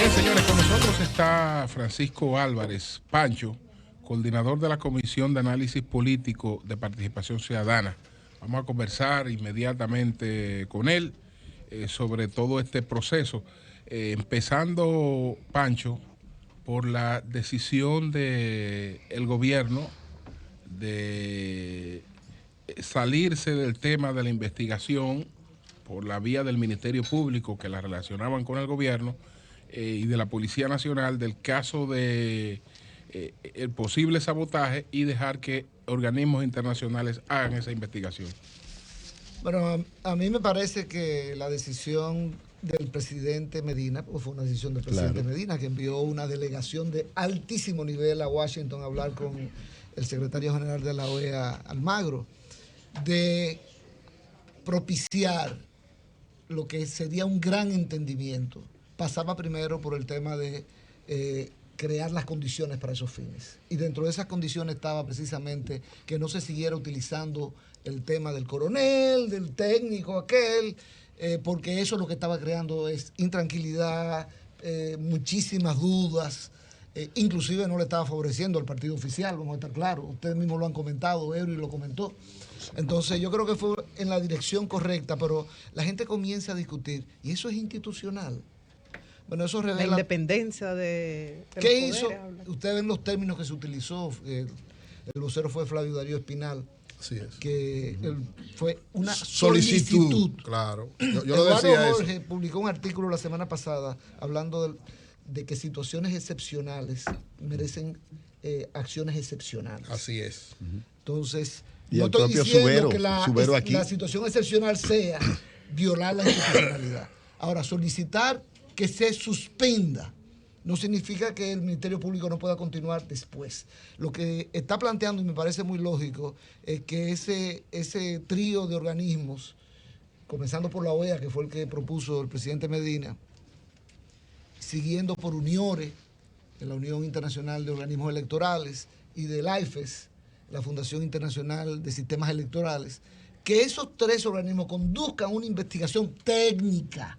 Bien, señores, con nosotros está Francisco Álvarez Pancho, coordinador de la Comisión de Análisis Político de Participación Ciudadana. Vamos a conversar inmediatamente con él sobre todo este proceso. Empezando, Pancho, por la decisión del gobierno de salirse del tema de la investigación por la vía del Ministerio Público que la relacionaban con el gobierno y de la Policía Nacional del caso de el posible sabotaje y dejar que organismos internacionales hagan esa investigación. Bueno, a mí me parece que la decisión del presidente Medina, pues fue una decisión del presidente Medina, que envió una delegación de altísimo nivel a Washington a hablar con el secretario general de la OEA, Almagro, de propiciar lo que sería un gran entendimiento. Pasaba primero por el tema de crear las condiciones para esos fines. Y dentro de esas condiciones estaba precisamente que no se siguiera utilizando el tema del coronel, del técnico aquel, porque eso lo que estaba creando es intranquilidad, muchísimas dudas, inclusive no le estaba favoreciendo al partido oficial, vamos a estar claros. Ustedes mismos lo han comentado, Eury lo comentó. Entonces yo creo que fue en la dirección correcta, pero la gente comienza a discutir, y eso es institucional. Bueno, eso revela la independencia de ¿qué hizo? Ustedes ven los términos que se utilizó. El vocero fue Flavio Darío Espinal. Así es. Que fue una solicitud. Claro. Yo lo decía. Eduardo Jorge publicó un artículo la semana pasada hablando de que situaciones excepcionales merecen acciones excepcionales. Así es. Entonces, y no el estoy propio diciendo que aquí. la situación excepcional sea violar la institucionalidad. Ahora, solicitar que se suspenda no significa que el Ministerio Público no pueda continuar después. Lo que está planteando, y me parece muy lógico, es que ese trío de organismos, comenzando por la OEA, que fue el que propuso el presidente Medina, siguiendo por UNIORE, en la Unión Internacional de Organismos Electorales, y del AIFES, la Fundación Internacional de Sistemas Electorales, que esos tres organismos conduzcan una investigación técnica.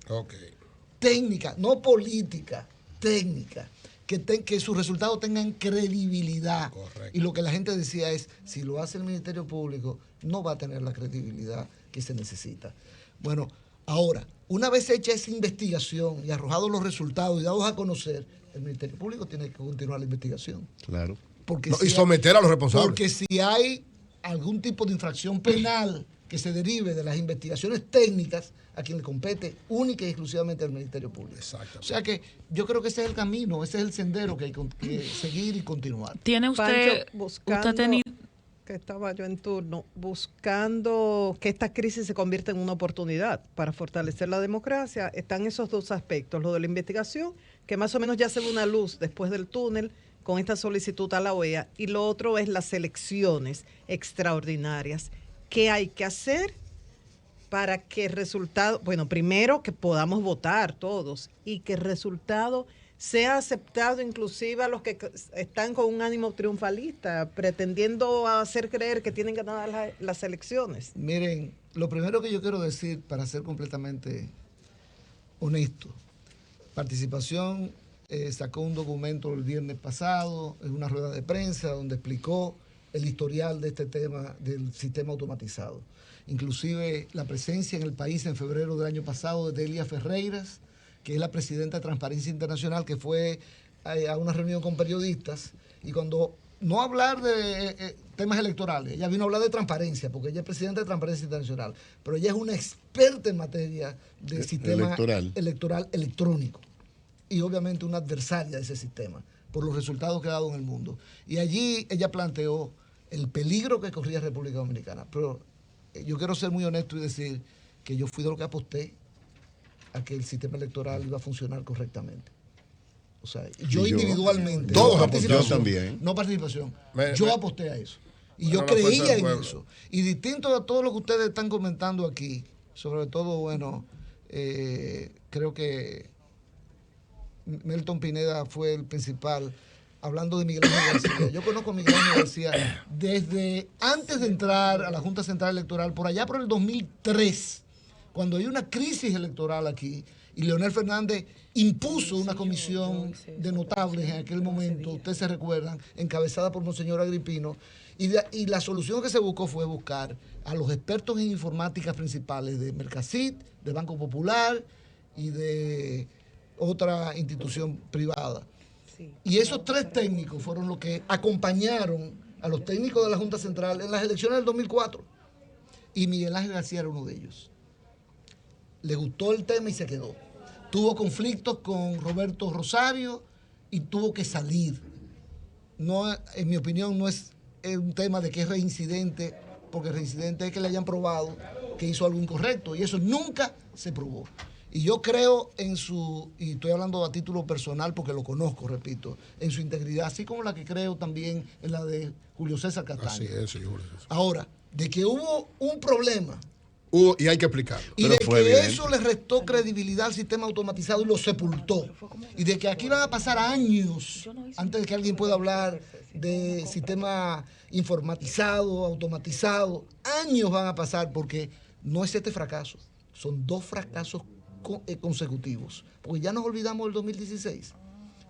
Técnica, no política, técnica, que sus resultados tengan credibilidad. Correcto. Y lo que la gente decía es, si lo hace el Ministerio Público, no va a tener la credibilidad que se necesita. Bueno, ahora, una vez hecha esa investigación y arrojados los resultados y dados a conocer, el Ministerio Público tiene que continuar la investigación. Claro. Porque y someter a los responsables. Porque si hay algún tipo de infracción penal que se derive de las investigaciones técnicas, a quien le compete única y exclusivamente al Ministerio Público. Exacto. O sea que yo creo que ese es el camino, ese es el sendero que hay que seguir y continuar. ¿Tiene usted, Pancho, buscando, que estaba yo en turno, buscando que esta crisis se convierta en una oportunidad para fortalecer la democracia? Están esos dos aspectos, lo de la investigación, que más o menos ya se ve una luz después del túnel con esta solicitud a la OEA, y lo otro es las elecciones extraordinarias. ¿Qué hay que hacer para que el resultado, bueno, primero que podamos votar todos y que el resultado sea aceptado inclusive a los que están con un ánimo triunfalista, pretendiendo hacer creer que tienen ganadas las elecciones? Miren, lo primero que yo quiero decir, para ser completamente honesto, Participación sacó un documento el viernes pasado en una rueda de prensa donde explicó el historial de este tema del sistema automatizado. Inclusive la presencia en el país en febrero del año pasado de Delia Ferreiras, que es la presidenta de Transparencia Internacional, que fue a una reunión con periodistas, y cuando no hablar de temas electorales, ella vino a hablar de transparencia, porque ella es presidenta de Transparencia Internacional, pero ella es una experta en materia de sistema electoral electrónico, y obviamente una adversaria de ese sistema, por los resultados que ha dado en el mundo. Y allí ella planteó el peligro que corría República Dominicana. Pero yo quiero ser muy honesto y decir que yo fui de los que aposté a que el sistema electoral iba a funcionar correctamente. O sea, yo individualmente. Todos yo también. No participación. Yo aposté a eso. Y yo creía en eso. Y distinto a todo lo que ustedes están comentando aquí, sobre todo, bueno, creo que Melton Pineda fue el principal, hablando de Miguel Ángel García. Yo conozco a Miguel Ángel García desde antes de entrar a la Junta Central Electoral, por allá por el 2003, cuando hay una crisis electoral aquí, Y Leonel Fernández impuso una comisión de notables en aquel momento, ustedes se recuerdan, encabezada por Monseñor Agripino, y la solución que se buscó fue buscar a los expertos en informática principales de Mercasit, del Banco Popular y de otra institución privada. Y esos 3 técnicos fueron los que acompañaron a los técnicos de la Junta Central en las elecciones del 2004. Y Miguel Ángel García era uno de ellos. Le gustó el tema y se quedó. Tuvo conflictos con Roberto Rosario y tuvo que salir. No, en mi opinión, no es un tema de que es reincidente, porque reincidente es que le hayan probado que hizo algo incorrecto, y eso nunca se probó. Y yo creo en su, y estoy hablando a título personal porque lo conozco, repito, en su integridad, así como la que creo también en la de Julio César Castaño. Así es, señor Julio César. Ahora, de que hubo un problema y hay que explicarlo. y de que eso le restó credibilidad al sistema automatizado y lo sepultó. Y de que aquí van a pasar años antes de que alguien pueda hablar de sistema informatizado, automatizado. Años van a pasar porque no es este fracaso. Son 2 fracasos consecutivos. Porque ya nos olvidamos del 2016.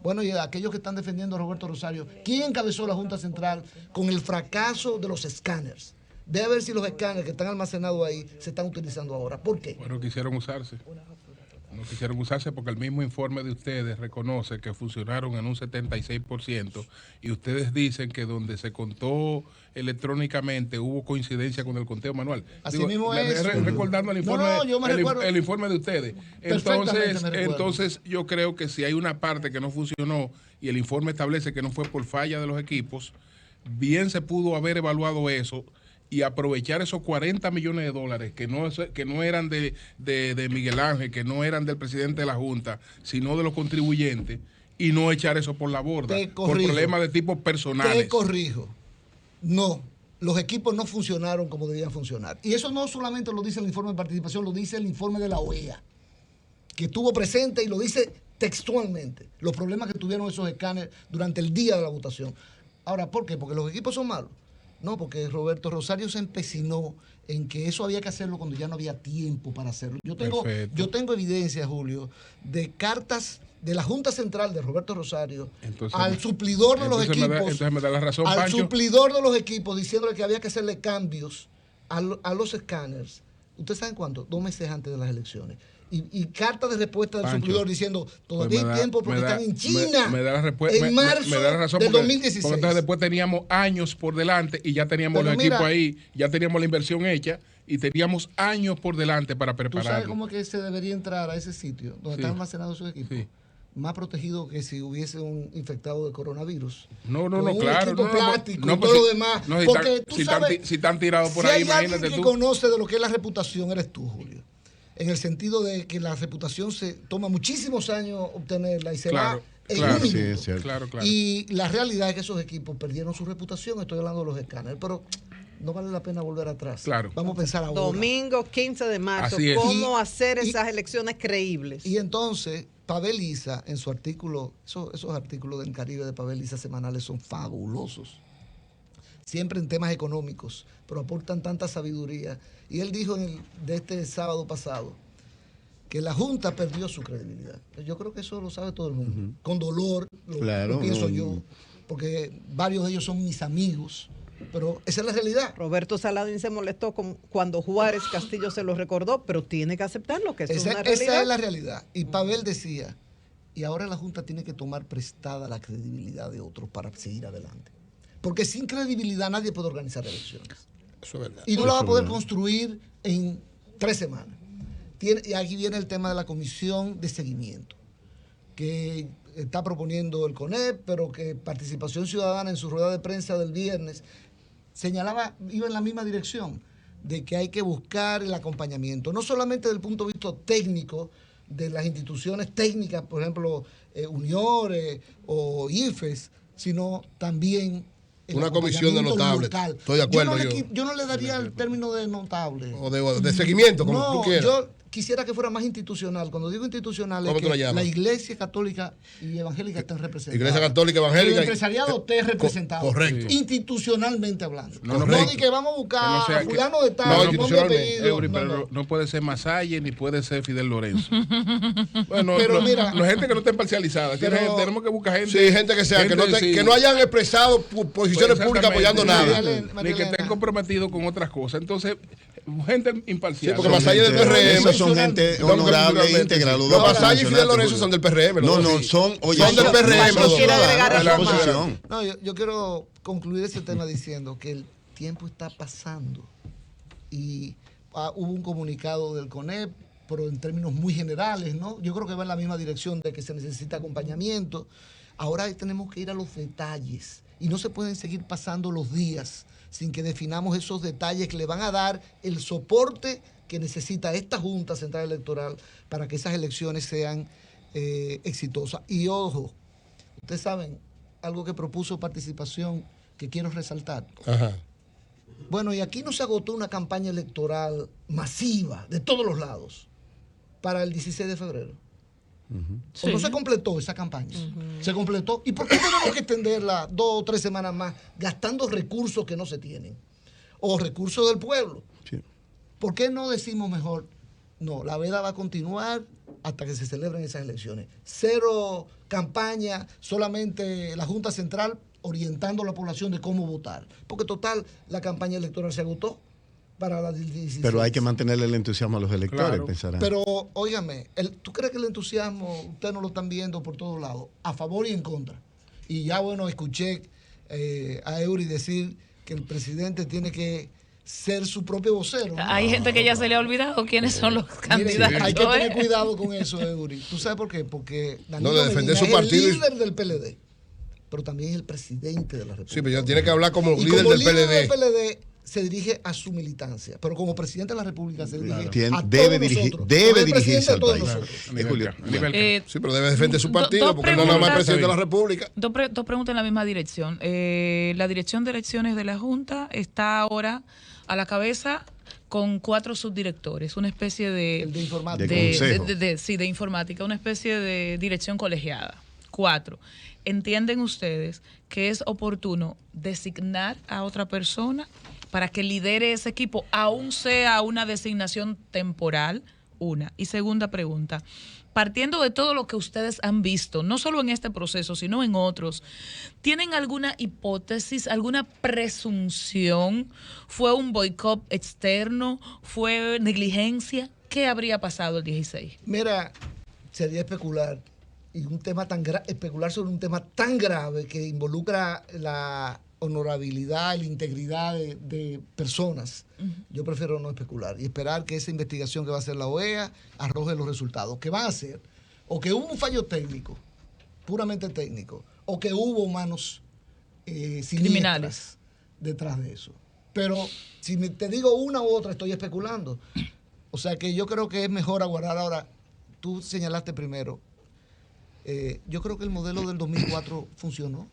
Bueno, y aquellos que están defendiendo a Roberto Rosario, ¿quién encabezó la Junta Central con el fracaso de los escáneres? Ve a ver si los escáneres que están almacenados ahí se están utilizando ahora. ¿Por qué? Bueno, quisieron usarse. No quisieron usarse porque el mismo informe de ustedes reconoce que funcionaron en un 76% y ustedes dicen que donde se contó electrónicamente hubo coincidencia con el conteo manual. Así mismo es. Recordando el informe, el informe de ustedes. Entonces yo creo que si hay una parte que no funcionó y el informe establece que no fue por falla de los equipos, bien se pudo haber evaluado eso y aprovechar esos 40 millones de dólares que no eran de Miguel Ángel, que no eran del presidente de la Junta, sino de los contribuyentes, y no echar eso por la borda, por problemas de tipo personales. Te corrijo. No, los equipos no funcionaron como debían funcionar. Y eso no solamente lo dice el informe de participación, lo dice el informe de la OEA, que estuvo presente y lo dice textualmente, los problemas que tuvieron esos escáneres durante el día de la votación. Ahora, ¿por qué? Porque los equipos son malos. No, porque Roberto Rosario se empecinó en que eso había que hacerlo cuando ya no había tiempo para hacerlo. Yo tengo evidencia, Julio, de cartas de la Junta Central de Roberto Rosario al suplidor de los equipos. Entonces me da la razón, al Pancho. Suplidor de los equipos diciéndole que había que hacerle cambios a los escáneres. ¿Ustedes saben cuánto? 2 meses antes de las elecciones. Y carta de respuesta del suplidor diciendo todavía hay tiempo porque están en China en marzo del 2016. Porque entonces después teníamos años por delante y ya teníamos los equipos ahí, ya teníamos la inversión hecha y teníamos años por delante para prepararlo. ¿Tú sabes cómo que se debería entrar a ese sitio donde están almacenados esos equipos? Sí. Más protegido que si hubiese un infectado de coronavirus. No, claro. Plástico y todo lo demás. Porque tú sabes, si están tirados por ahí, ahí, imagínate imagínate tú. Si hay alguien que conoce de lo que es la reputación, eres tú, Julio. En el sentido de que la reputación se toma muchísimos años obtenerla y se va en un minuto. Sí, claro. Y la realidad es que esos equipos perdieron su reputación. Estoy hablando de los escáneres, pero no vale la pena volver atrás. Claro. Vamos a pensar ahora. Domingo 15 de marzo. ¿Cómo hacer esas elecciones creíbles? Y entonces, Pavel Issa, en su artículo, esos artículos del Caribe de Pavel Issa semanales son fabulosos. Siempre en temas económicos, pero aportan tanta sabiduría. Y él dijo de este sábado pasado que la Junta perdió su credibilidad. Yo creo que eso lo sabe todo el mundo. Con dolor, lo pienso yo, porque varios de ellos son mis amigos, pero esa es la realidad. Roberto Saladín se molestó cuando Juárez Castillo se lo recordó, pero tiene que aceptarlo, que es una realidad. Esa es la realidad. Y Pavel decía, y ahora la Junta tiene que tomar prestada la credibilidad de otros para seguir adelante. Porque sin credibilidad nadie puede organizar elecciones. Eso es verdad. Y no la va a poder construir en 3 semanas. Y aquí viene el tema de la comisión de seguimiento, que está proponiendo el CONEP, pero que Participación Ciudadana en su rueda de prensa del viernes iba en la misma dirección, de que hay que buscar el acompañamiento, no solamente desde el punto de vista técnico de las instituciones técnicas, por ejemplo, Uniores o IFES, sino también una comisión de notables. Estoy de acuerdo. Yo no le daría el término de notable. O de seguimiento, como tú quieras. quisiera que fuera más institucional. Cuando digo institucional es ¿Cómo tú la que llamas? la Iglesia Católica y Evangélica estén representadas. Iglesia Católica, Evangélica. El empresariado esté representado. Correcto. Institucionalmente hablando. No, No, correcto. de que vamos a buscar Que no sea a fulano de tal, no, con institucionalmente. apellido. Eury, pero No. no puede ser Masalle ni puede ser Fidel Lorenzo. Bueno, Pero mira, no es gente que no esté parcializada. Tenemos que buscar gente. Sí, gente que sea, que no hayan expresado posiciones Pues públicas apoyando exactamente. nada. Ni que estén comprometidos con otras cosas. Entonces, gente imparcial. Sí, porque Masalle del PRM. Esos son gente honorable e íntegra. Los Masalle y Fidel Lorenzo son del PRM. No, los dos, no, sí. son Son del PRM. Cuando quiera agregar a la su oposición. No, yo quiero concluir ese tema diciendo que el tiempo está pasando y hubo un comunicado del CONEP, pero en términos muy generales, ¿no? Yo creo que va en la misma dirección de que se necesita acompañamiento. Ahora tenemos que ir a los detalles y no se pueden seguir pasando los días sin que definamos esos detalles que le van a dar el soporte que necesita esta Junta Central Electoral para que esas elecciones sean exitosas. Y ojo, ustedes saben, algo que propuso Participación que quiero resaltar. Ajá. Bueno, y aquí no se agotó una campaña electoral masiva de todos los lados para el 16 de febrero. ¿O no se completó esa campaña? Se completó. ¿Y por qué tenemos que extenderla 2 o 3 semanas más gastando recursos que no se tienen? O recursos del pueblo. Sí. ¿Por qué no decimos mejor? No, la veda va a continuar hasta que se celebren esas elecciones. 0 campaña, solamente la Junta Central orientando a la población de cómo votar. Porque total, la campaña electoral se agotó para la 16. Pero hay que mantenerle el entusiasmo a los electores, Claro. pensarán. Pero, óigame, ¿tú crees que el entusiasmo, ustedes no lo están viendo por todos lados, a favor y en contra? Y ya, bueno, escuché a Eury decir que el presidente tiene que ser su propio vocero, ¿no? Hay gente que ya se le ha olvidado quiénes son los Mire, candidatos. hay que tener ¿eh? cuidado con eso, Eury. ¿Tú sabes por qué? Porque Danilo No, de defender Medina su partido es y- el líder del PLD, pero también es el presidente de la República. Sí, pero ya tiene que hablar como Y líder como del líder del PLD. PLD se dirige a su militancia, pero como presidente de la República se dirige a Debe todos dirigir- nosotros. debe Como el dirigirse presidente de al todos país. nosotros. Julio. Sí, pero debe defender su do- partido dos porque no es nada más preguntas. presidente de la República. Dos preguntas en la misma dirección. La dirección de elecciones de la Junta está ahora a la cabeza con 4 subdirectores, una especie de... El de informática. De consejo. de informática, una especie de dirección colegiada. 4. ¿Entienden ustedes que es oportuno designar a otra persona para que lidere ese equipo, aún sea una designación temporal? Una. Y segunda pregunta, partiendo de todo lo que ustedes han visto, no solo en este proceso, sino en otros, ¿tienen alguna hipótesis, alguna presunción? ¿Fue un boicot externo? ¿Fue negligencia? ¿Qué habría pasado el 16? Mira, sería especular y un tema especular sobre un tema tan grave que involucra la honorabilidad y la integridad de personas. Yo prefiero no especular y esperar que esa investigación que va a hacer la OEA arroje los resultados que van a hacer, o que hubo un fallo técnico, puramente técnico, o que hubo manos Criminales detrás de eso. Pero si te digo una u otra, estoy especulando. O sea que yo creo que es mejor aguardar ahora. Tú señalaste primero. Yo creo que el modelo del 2004 funcionó.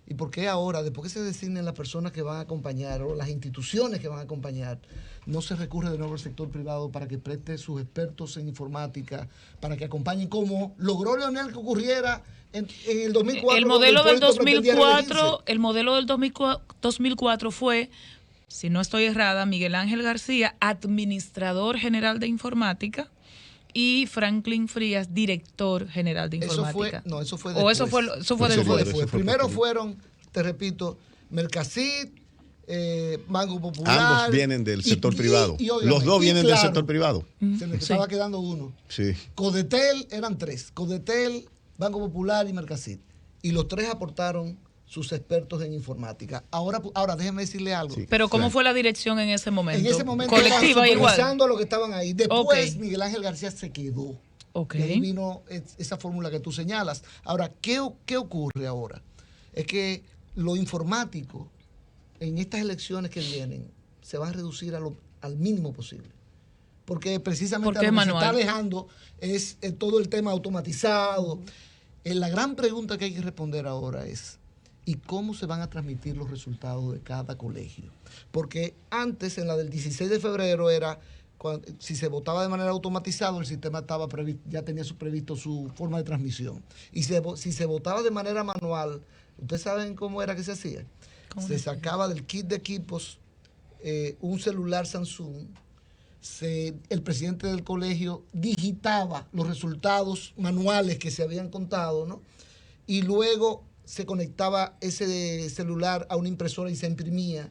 ¿Y por qué ahora, después que se designen las personas que van a acompañar o las instituciones que van a acompañar, no se recurre de nuevo al sector privado para que preste sus expertos en informática, para que acompañen como logró Leonel que ocurriera en el 2004? El modelo del Hipólito pretendía 2004, reelegirse? el modelo del 2004 fue, si no estoy errada, Miguel Ángel García, administrador general de informática, y Franklin Frías, director general de informática. Eso fue O después. eso fue después. Primero fueron, te repito, Mercasit, Banco Popular. Ambos vienen del sector y- privado. óigame, Los dos y vienen claro, del sector privado. Se me estaba quedando uno. Sí. Codetel eran 3. Codetel, Banco Popular y Mercasit. Y los 3 aportaron sus expertos en informática. Ahora déjeme decirle algo. Sí. Pero ¿cómo Claro. fue la dirección en ese momento? En ese momento Colectiva estaban igual. supervisando a los que estaban ahí. Después Ok. Miguel Ángel García se quedó. Ok. Y ahí vino esa fórmula que tú señalas. Ahora, ¿qué ocurre ahora? Es que lo informático en estas elecciones que vienen se va a reducir al mínimo posible. Porque precisamente Porque a lo que se manual. está alejando es todo el tema automatizado. La gran pregunta que hay que responder ahora es ¿y cómo se van a transmitir los resultados de cada colegio? Porque antes, en la del 16 de febrero, era si se votaba de manera automatizada, el sistema ya tenía previsto su forma de transmisión. Y si se votaba de manera manual, ¿ustedes saben cómo era que se hacía? Se sacaba del kit de equipos un celular Samsung. El presidente del colegio digitaba los resultados manuales que se habían contado, ¿no? Y luego se conectaba ese celular a una impresora y se imprimía.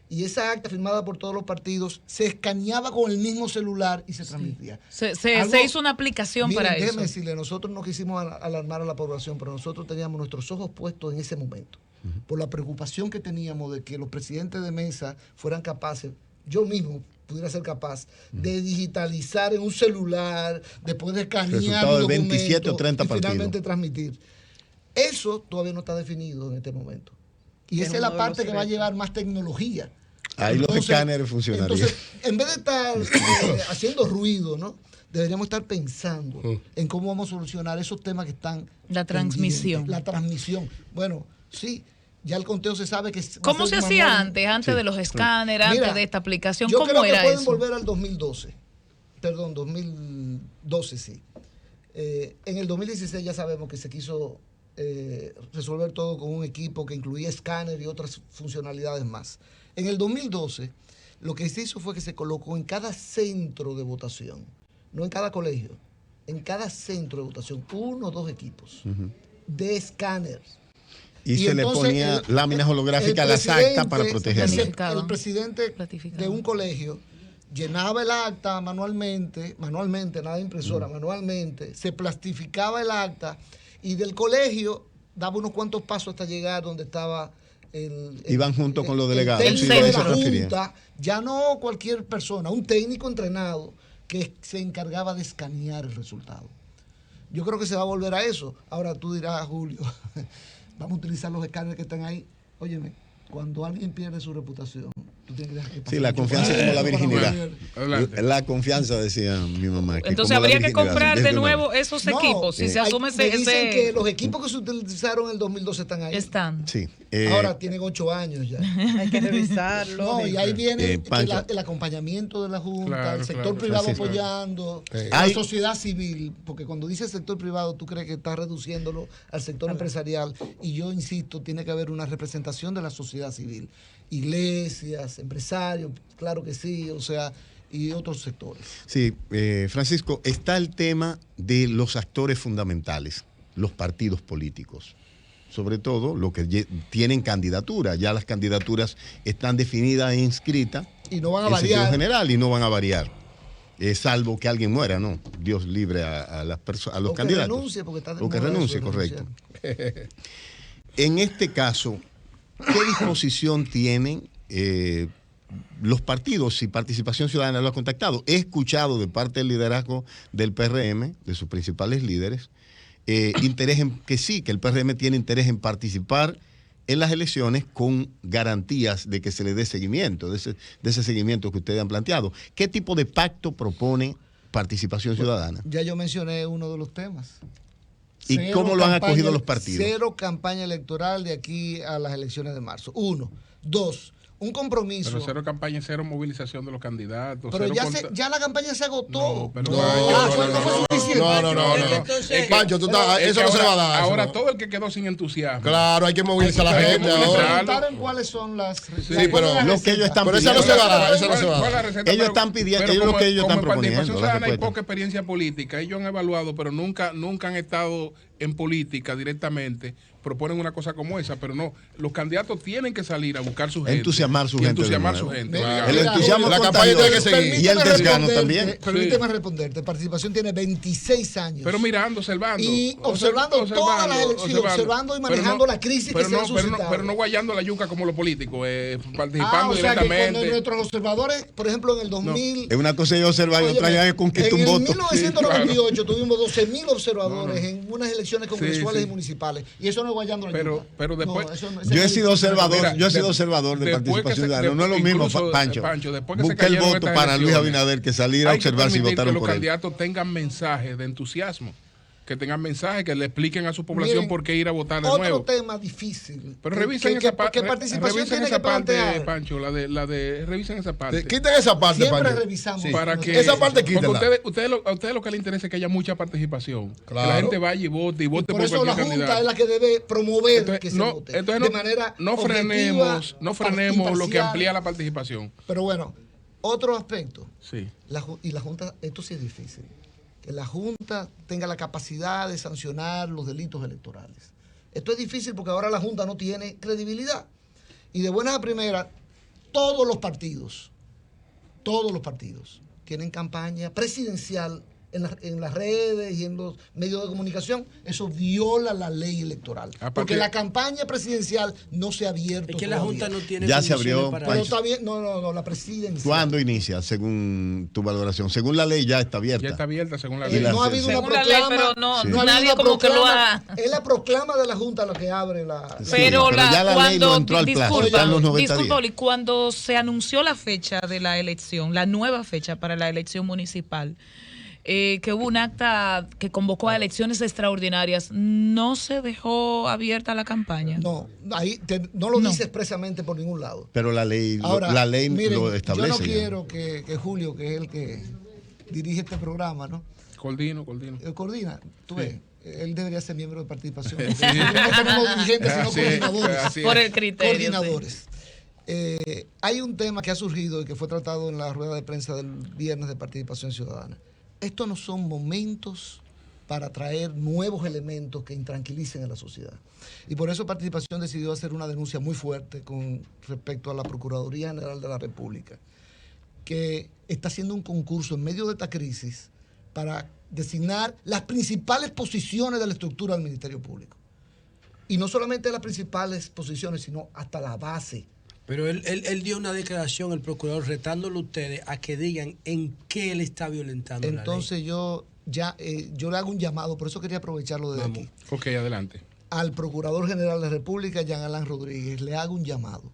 Y esa acta firmada por todos los partidos se escaneaba con el mismo celular y se transmitía. Se hizo una aplicación para eso. Déjeme decirle, nosotros no quisimos alarmar a la población, pero nosotros teníamos nuestros ojos puestos en ese momento. Por la preocupación que teníamos de que los presidentes de mesa fueran capaces, yo mismo pudiera ser capaz de digitalizar en un celular, después de escanear resultado de 27 o 30 y partidos. finalmente transmitir. Eso todavía no está definido en este momento. Y esa es la parte que va a llevar más tecnología. Ahí los escáneres funcionarían. Entonces, en vez de estar haciendo ruido, ¿no? Deberíamos estar pensando en cómo vamos a solucionar esos temas que están La transmisión. La transmisión. Bueno, sí, ya el conteo se sabe que... ¿Cómo se hacía antes de los escáneres, antes de esta aplicación? Yo ¿Cómo creo era que pueden eso? volver al 2012. Perdón, 2012, sí. En el 2016 ya sabemos que se quiso resolver todo con un equipo que incluía escáner y otras funcionalidades más. En el 2012, lo que se hizo fue que se colocó en cada centro de votación, no en cada colegio, en cada centro de votación, 1 o 2 equipos de escáneres. Y se le ponía láminas holográficas a las actas para protegerlas. El presidente de un colegio llenaba el acta manualmente, nada de impresora, manualmente, se plastificaba el acta y del colegio daba unos cuantos pasos hasta llegar donde estaba iban junto con los delegados. El técnico de la Junta, ya no cualquier persona, un técnico entrenado que se encargaba de escanear el resultado. Yo creo que se va a volver a eso. Ahora tú dirás, Julio, vamos a utilizar los escáneres que están ahí. Óyeme, cuando alguien pierde su reputación, tú tienes que dejar que pase. Sí, la confianza es como la virginidad. Adelante. La confianza, decía mi mamá. Entonces habría que comprar de nuevo esos equipos. Si se asume me dicen que los equipos que se utilizaron en el 2012 están ahí. Están. Sí. Ahora tienen 8 años ya. Hay que revisarlo. No, y ahí viene Pancho. el acompañamiento de la Junta, Claro, el sector claro, privado Francisco. apoyando, la sociedad civil, porque cuando dice sector privado tú crees que estás reduciéndolo al sector empresarial, y yo insisto, tiene que haber una representación de la sociedad civil, iglesias, empresarios, claro que sí, o sea, y otros sectores. Sí, Francisco, está el tema de los actores fundamentales, los partidos políticos. Sobre todo los que tienen candidatura. Ya las candidaturas están definidas e inscritas Y no van a en sentido variar. general y no van a variar. Salvo que alguien muera, ¿no? Dios libre a los O que candidatos. renuncie, porque está de O que moda renuncie, eso de correcto. renunciar. En este caso, ¿qué disposición tienen los partidos y Participación Ciudadana lo ha contactado? He escuchado de parte del liderazgo del PRM, de sus principales líderes, interés en que sí, que el PRM tiene interés en participar en las elecciones con garantías de que se le dé seguimiento, de ese seguimiento que ustedes han planteado. ¿Qué tipo de pacto propone Participación Ciudadana? Ya yo mencioné uno de los temas. ¿Y cómo lo han acogido los partidos? 0 campaña electoral de aquí a las elecciones de marzo. 1. 2. Un compromiso. Pero 0 campaña, 0 movilización de los candidatos. Pero cero ya la campaña se agotó. No, pero no, Pancho, no fue suficiente. No. Entonces, Pancho, eso no se le va a dar. Ahora eso no. todo el que quedó sin entusiasmo. Claro, hay que movilizar a la Hay que gente movilizar. ahora. Preguntaron cuáles son las... Sí, pero Lo que ellos están pero esa pidiendo. no se va a dar, esa no se va a ¿Cuál es la dar. receta? Ellos están pidiendo, pero ellos lo como- que ellos como están en Participación proponiendo, la Ciudadana hay respuesta. poca experiencia política. Ellos han evaluado, pero nunca han estado en política directamente. Proponen una cosa como esa, pero no. Los candidatos tienen que salir a buscar su gente. Entusiasmar su y gente de entusiasmar su nuevo. gente. Mira, El obligado. entusiasmo la contagioso. campaña tiene que seguir. Y el desgano también. Permíteme responderte. Participación tiene 26 años. Pero mirando, observando. Y observando todas las elecciones, observando y manejando la crisis que se ha suscitado. Pero no guayando la yuca como los políticos, participando o sea que cuando directamente. nuestros observadores, por ejemplo, en el 2000... Es una cosa yo observar y otra ya es conquistar un en el voto. 1998 tuvimos 12.000 observadores en unas elecciones congresuales Sí. y municipales. Y eso no es guayando la yuca. Pero después... No, eso no- Yo he sido observador, Mira, yo he sido de- observador de después que Participación se- Ciudadana. No es lo mismo, incluso, Pancho. después que se Busca el cayeron voto estas para Luis elecciones, Abinader que salir a hay que observar si permitir votaron que los por él. candidatos tengan mensajes de entusiasmo. que tengan mensajes, que le expliquen a su población Miren, por qué ir a votar de otro nuevo. tema difícil. Pero revisen esa parte. ¿Qué participación Revisen tiene esa que parte, plantear? Pancho, revisen esa parte. Quiten esa parte, Siempre Pancho. revisamos. Sí. Para que, Esa parte porque quítala. a ustedes lo que les interesa es que haya mucha participación. Claro. Que la gente vaya y vote Por por eso la cualquier Junta candidato. es la que debe promover Entonces, que se no, vote. entonces de manera no objetiva, frenemos lo que imparcial. amplía la participación. Pero bueno, otro aspecto. Sí. La Junta, esto sí es difícil. Que la Junta tenga la capacidad de sancionar los delitos electorales. Esto es difícil porque ahora la Junta no tiene credibilidad. Y de buenas a primeras, todos los partidos tienen campaña presidencial en las redes y en los medios de comunicación. Eso viola la ley electoral. Porque la campaña presidencial no se ha abierto. Es que la todavía. Junta no tiene Ya se condiciones abrió, para Pero eso. está bien, no, la presidencial. ¿Cuándo inicia, según tu valoración? Según la ley ya está abierta. Ya está abierta según la Y ley. la- No ha habido una Según la ley, proclama. pero no, Sí. no ha habido nadie una como que lo proclama. ha... Es la proclama de la Junta lo que abre la. Sí, Pero, pero ya la ley no entró al plazo, disculpa, están los 90 disculpa, días. Oli, cuando se anunció la fecha de la elección, la nueva fecha para la elección municipal, que hubo un acta que convocó a elecciones extraordinarias, ¿no se dejó abierta la campaña? No, ahí no lo dice expresamente por ningún lado. Pero la ley, Ahora, la ley miren, lo establece. yo no ya. quiero que Julio, que es el que dirige este programa, ¿no? Coordino. Coordina, tú ves. Él debería ser miembro de participación. Sí. No tenemos dirigentes, sino Así es, coordinadores. así es. Por el criterio. Coordinadores. Hay un tema que ha surgido y que fue tratado en la rueda de prensa del viernes de Participación Ciudadana. Estos no son momentos para traer nuevos elementos que intranquilicen a la sociedad. Y por eso Participación decidió hacer una denuncia muy fuerte con respecto a la Procuraduría General de la República, que está haciendo un concurso en medio de esta crisis para designar las principales posiciones de la estructura del Ministerio Público. Y no solamente las principales posiciones, sino hasta la base. Pero él dio una declaración, el procurador, retándolo a ustedes a que digan en qué él está violentando Entonces la yo le hago un llamado, por eso quería aprovecharlo desde Vamos. aquí. Ok, adelante. Al Procurador General de la República, Jean Alain Rodríguez, le hago un llamado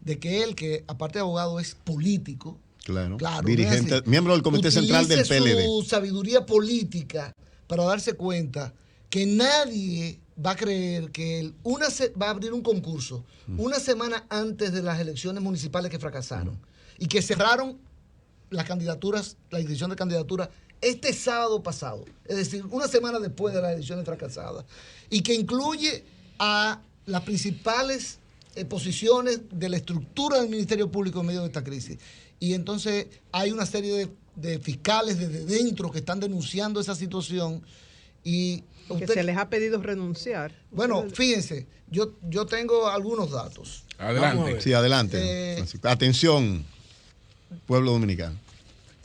de que él, que aparte de abogado es político, Claro. claro, Dirigente, véase, miembro del Comité Central del utilice PLD. su sabiduría política para darse cuenta que nadie va a creer que él va a abrir un concurso una semana antes de las elecciones municipales que fracasaron y que cerraron las candidaturas, la inscripción de candidatura este sábado pasado, es decir, una semana después de las elecciones fracasadas, y que incluye a las principales posiciones de la estructura del Ministerio Público en medio de esta crisis. Y entonces hay una serie de fiscales desde dentro que están denunciando esa situación y Que se les ha pedido renunciar. bueno, fíjense, yo tengo algunos datos. Vamos a Adelante. ver. Sí, adelante. Francisco. Atención, pueblo dominicano.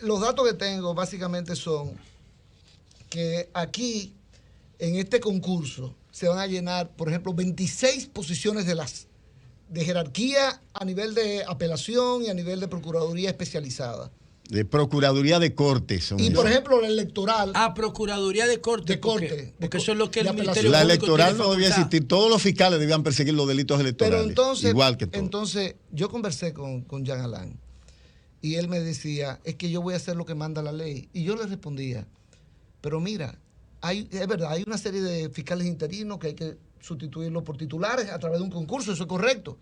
Los datos que tengo básicamente son que aquí, en este concurso, se van a llenar, por ejemplo, 26 posiciones de jerarquía a nivel de apelación y a nivel de procuraduría especializada. De Procuraduría de Cortes. son Y esas. por ejemplo, la electoral, Procuraduría de Corte. De corte, Porque de eso es lo que el de Ministerio la Público electoral tiene no debía facultad. existir. Todos los fiscales debían perseguir los delitos electorales. pero entonces, igual que todos. entonces yo conversé con Jean Alain y él me decía, es que yo voy a hacer lo que manda la ley. Y yo le respondía, pero mira, es verdad, hay una serie de fiscales interinos que hay que sustituirlos por titulares a través de un concurso, eso es correcto.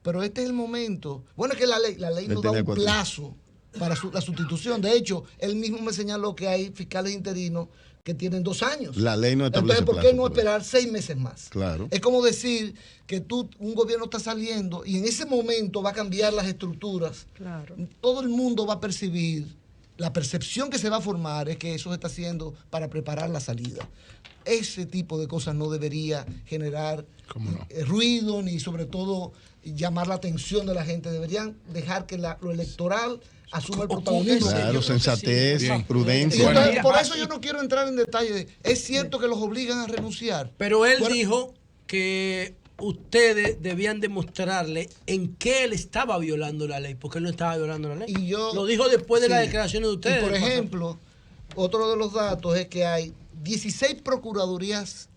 Pero este es el momento. Bueno, es que la ley nos da un plazo para la sustitución. De hecho, él mismo me señaló que hay fiscales interinos que tienen 2 años. La ley no establece Entonces, ¿por qué plazo, no pero- esperar 6 meses más? Claro. Es como decir que un gobierno está saliendo y en ese momento va a cambiar las estructuras. Claro. Todo el mundo va a percibir, la percepción que se va a formar es que eso se está haciendo para preparar la salida. Ese tipo de cosas no debería generar ¿Cómo no? ruido ni sobre todo llamar la atención de la gente. Deberían dejar que lo electoral asuma el protagonismo. Claro, Yo creo que sensatez, sí. Bien. Y prudencia. entonces, Bueno. por eso yo no quiero entrar en detalle. Es cierto que los obligan a renunciar. Pero él Bueno, dijo que ustedes debían demostrarle en qué él estaba violando la ley, porque él no estaba violando la ley. Y yo, lo dijo después de sí. las declaraciones de ustedes. Y por del pasado. ejemplo, otro de los datos es que hay 16 procuradurías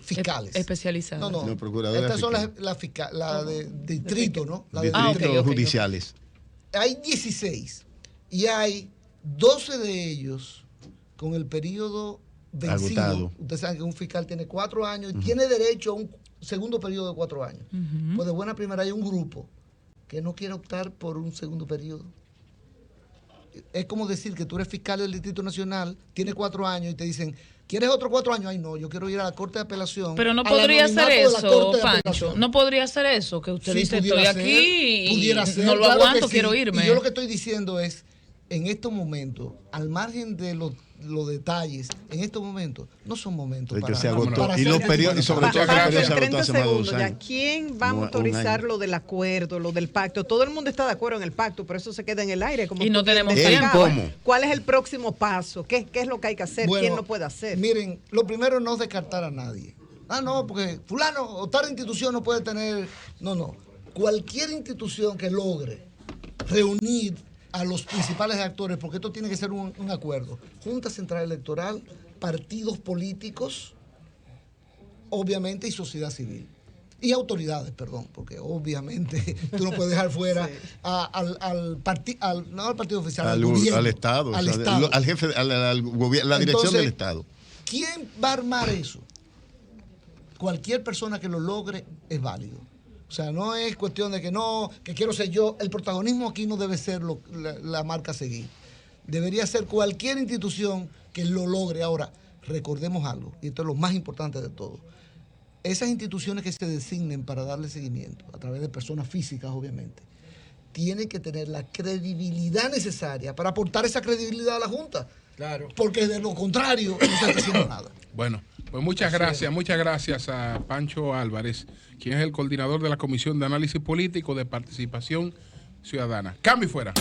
fiscales. Especializadas. No, no. No, procuradoras Estas son fiscales. la de distrito, ¿no? La de Distritos distrito. ok. judiciales. Hay 16 y hay 12 de ellos con el periodo vencido. Agotado. Ustedes saben que un fiscal tiene 4 años y tiene derecho a un segundo periodo de 4 años. Pues de buena primera hay un grupo que no quiere optar por un segundo periodo. Es como decir que tú eres fiscal del Distrito Nacional, tienes 4 años y te dicen, ¿quieres otros 4 años? Ay, no, yo quiero ir a la Corte de Apelación. Pero no al podría anonimato hacer de la eso, Corte de Pancho. Apelación. No podría hacer eso, que usted Sí, dice, pudiera estoy ser, aquí pudiera y ser, no lo claro aguanto, que sí. quiero irme. Y yo lo que estoy diciendo es, en estos momentos, al margen de los detalles, en estos momentos, no son momentos El que para... se agotó. para Y hacer los este periodos, y tipo de sobre todo que el Pancho, periodo en se agotó 30 hace más de 2 segundos, ya, años. ¿quién va a Un autorizar año. lo del acuerdo, lo del pacto? Todo el mundo está de acuerdo en el pacto, pero eso se queda en el aire. Como Y no tú bien tenemos destacabas. tiempo. ¿Cómo? ¿Cuál es el próximo paso? ¿Qué es lo que hay que hacer? Bueno, ¿Quién lo puede hacer? Miren, lo primero es no descartar a nadie. Ah, no, porque fulano o tal institución no puede tener... No. Cualquier institución que logre reunir a los principales actores, porque esto tiene que ser un acuerdo. Junta Central Electoral, partidos políticos, obviamente, y sociedad civil. Y autoridades, perdón, porque obviamente tú no puedes dejar fuera al partido oficial, al gobierno, al Estado, al o sea, Estado. al jefe, al gobierno, la dirección Entonces, del Estado. ¿Quién va a armar eso? Cualquier persona que lo logre es válido. O sea, no es cuestión de que no, que quiero ser yo. El protagonismo aquí no debe ser la marca a seguir. Debería ser cualquier institución que lo logre. Ahora, recordemos algo, y esto es lo más importante de todo. Esas instituciones que se designen para darle seguimiento, a través de personas físicas, obviamente, tienen que tener la credibilidad necesaria para aportar esa credibilidad a la Junta. Claro. Porque de lo contrario, no se está haciendo nada. Bueno, pues muchas gracias a Pancho Álvarez, quien es el coordinador de la Comisión de Análisis Político de Participación Ciudadana. Cambio y fuera.